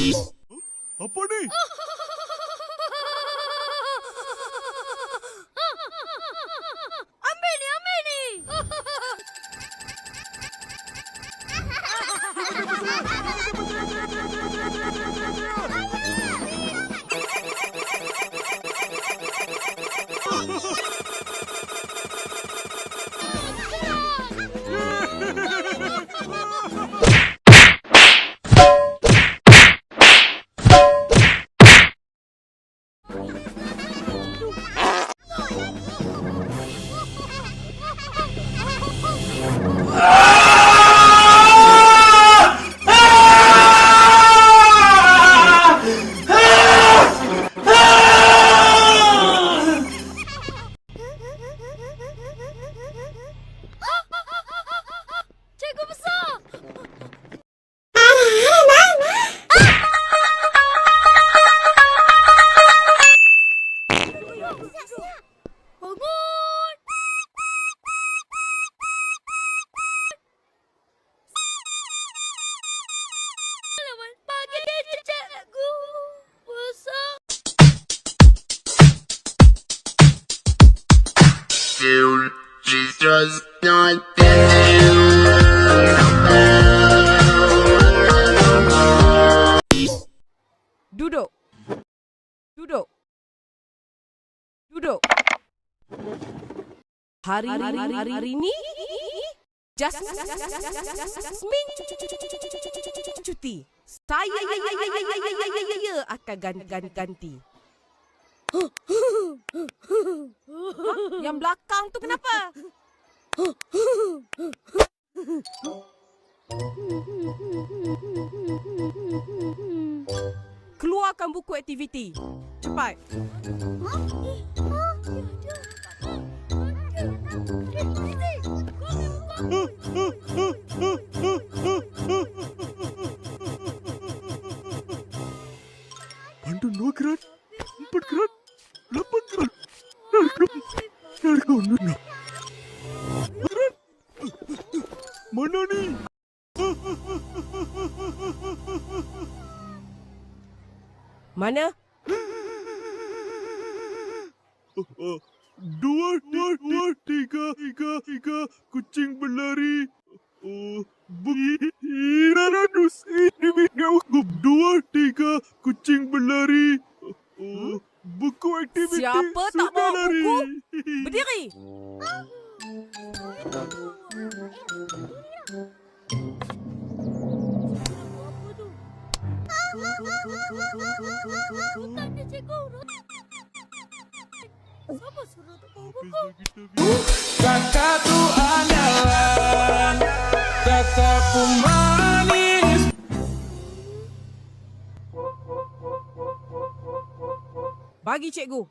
Apa ni? Ambil ni. Cikgu besar. Bangun. Selamat pagi, cikgu besar. She does not Duduk. Duduk. Duduk. Hari ini Jasmine cuti. Saya akan ganti. Yang belakang tu kenapa? Keluarkan buku aktiviti. Cepat. Pandu 2 kerat, 4 kerat, 8 kerat. Narko. Kerat. Mana ni? Mana? 2, 3 kucing berlari. Ratus ini minum 2, 3 kucing berlari. Buku aktiviti Siapa tak sudah bawa lari. buku? Berdiri. Rotan dia, cikgu. Siapa suruh tu bawa buku? Kakak tu andalan, kataku manis. Bagi cikgu.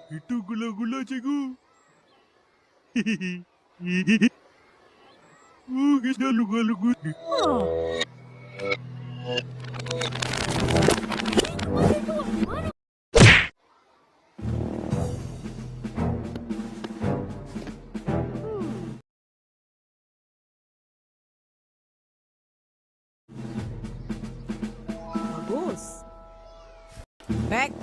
Itu gula-gula, cikgu. Kita lugu-lugu. Bagus. Back.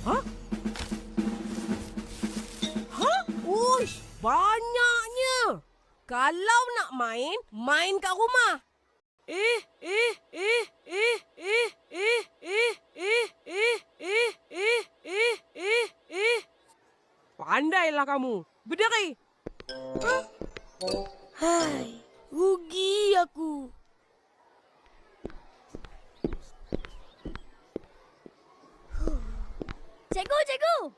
Hah? Uish, banyaknya. Kalau nak main kat rumah. Pandailah kamu. Berdiri. Hai, rugi aku. Cikgu.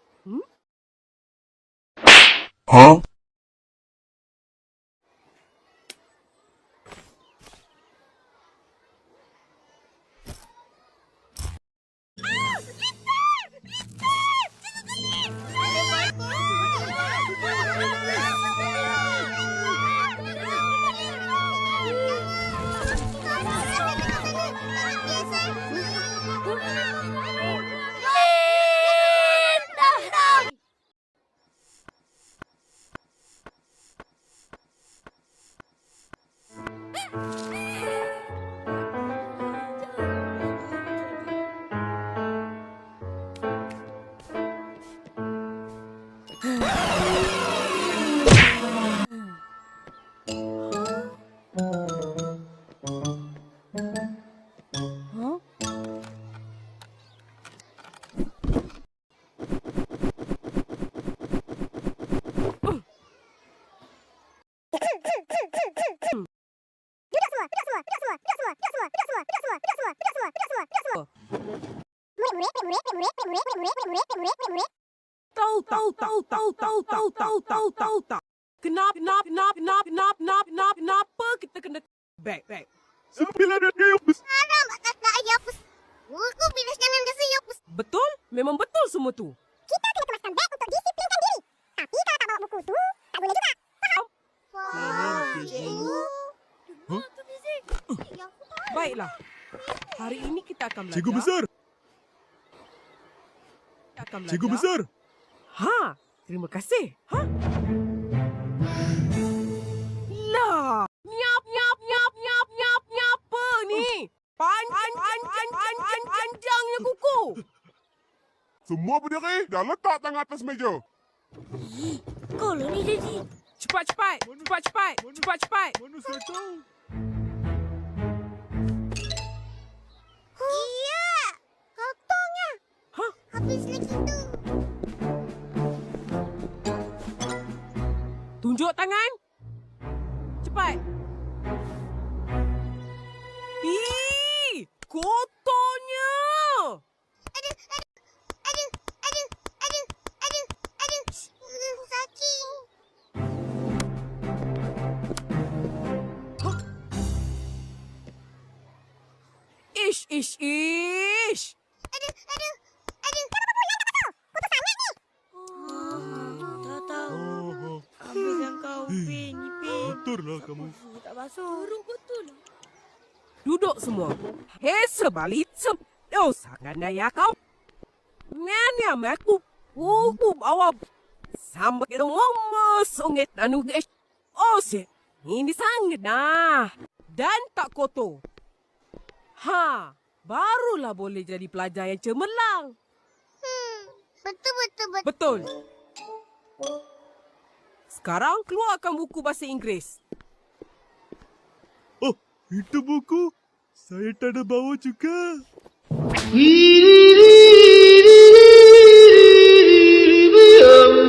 Huh? Tahu. Kenapa kita kena back. Sembilan dan kayu bus. Buku bilas jangan kesiyuk. Betul? Memang betul semua tu. Kita kena kemaskan beg untuk disiplinkan diri. Tapi kalau tak bawa buku tu, tak boleh juga. Faham? Cikgu. Hah? Tu fizik. Ya, aku tahu. Baiklah. Hari ini kita akan belajar. Cikgu besar. Kita akan belajar. Cikgu besar. Ha, terima kasih. Ha? Lah, nyap apa ni? Panjangnya kuku. Semua berdiri dan letak tangan atas meja. Kalau ni jadi. Cepat. Mana saya tahu? Iya. Kotornya. Hah? Habis lagi tu. Tunjuk tangan. Cepat. Ih, kotornya. Aduh. Sakit. Ish. Aduh. Tak tahu. Habis yang kau pin. Kotorlah kamu. Tak basuh. Betul. Duduk semua. Sebalik. Sangat daya kau. Nanya aku. Bawa. Sampai kita ngomong sungit dan ugesh. Ini sangat dah. Dan tak kotor. Barulah boleh jadi pelajar yang cemerlang. Betul. Betul. Sekarang keluarkan buku bahasa Inggeris. Oh, itu buku. Saya tak ada bawa juga.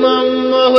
Mama,